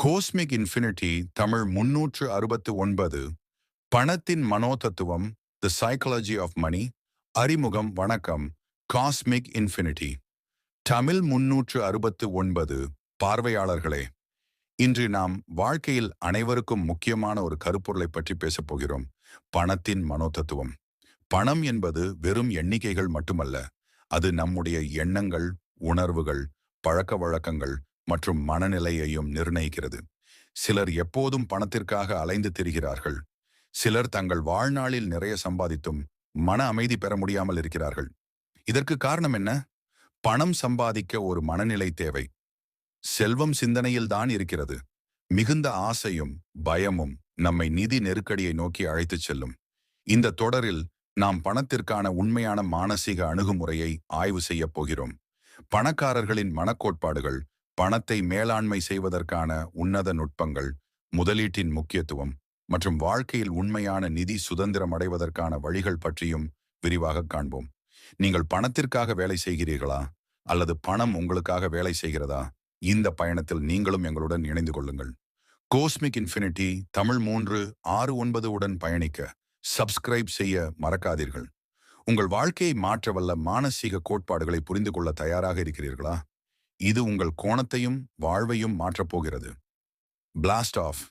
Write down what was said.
கோஸ்மிக் infinity Tamil 369 பணத்தின் மனோதத்துவம் தி psychology of money அறிமுகம் வணக்கம். காஸ்மிக் இன்ஃபினிட்டி தமிழ் 369 பார்வையாளர்களே, இன்று நாம் வாழ்க்கையில் அனைவருக்கும் முக்கியமான ஒரு கருப்பொருளை பற்றி பேசப் போகிறோம். பணத்தின் மனோதத்துவம். பணம் என்பது வெறும் எண்ணிக்கைகள் மட்டுமல்ல, அது நம்முடைய எண்ணங்கள், உணர்வுகள், பழக்க வழக்கங்கள் மற்றும் மனநிலையையும் நிர்ணயிக்கிறது. சிலர் எப்போதும் பணத்திற்காக அலைந்து திரிகிறார்கள். சிலர் தங்கள் வாழ்நாளில் நிறைய சம்பாதித்தும் மன அமைதி பெற முடியாமல் இருக்கிறார்கள். இதற்கு காரணம் என்ன? பணம் சம்பாதிக்க ஒரு மனநிலை தேவை. செல்வம் சிந்தனையில் தான் இருக்கிறது. மிகுந்த ஆசையும் பயமும் நம்மை நிதி நெருக்கடியை நோக்கி அழைத்துச் செல்லும். இந்த தொடரில் நாம் பணத்திற்கான உண்மையான மானசீக அணுகுமுறையை ஆய்வு செய்யப் போகிறோம். பணக்காரர்களின் மனக்கோட்பாடுகள், பணத்தை மேலாண்மை செய்வதற்கான உன்னத நுட்பங்கள், முதலீட்டின் முக்கியத்துவம் மற்றும் வாழ்க்கையில் உண்மையான நிதி சுதந்திரம் அடைவதற்கான வழிகள் பற்றியும் விரிவாக காண்போம். நீங்கள் பணத்திற்காக வேலை செய்கிறீர்களா அல்லது பணம் உங்களுக்காக வேலை செய்கிறதா? இந்த பயணத்தில் நீங்களும் எங்களுடன் இணைந்து கொள்ளுங்கள். கோஸ்மிக் இன்ஃபினிட்டி தமிழ் 369 உடன் பயணிக்க சப்ஸ்கிரைப் செய்ய மறக்காதீர்கள். உங்கள் வாழ்க்கையை மாற்றவல்ல மானசீக கோட்பாடுகளை புரிந்து கொள்ள தயாராக இருக்கிறீர்களா? இது உங்கள் கோணத்தையும் வாழ்வையும் மாற்றப் போகிறது. Blast of.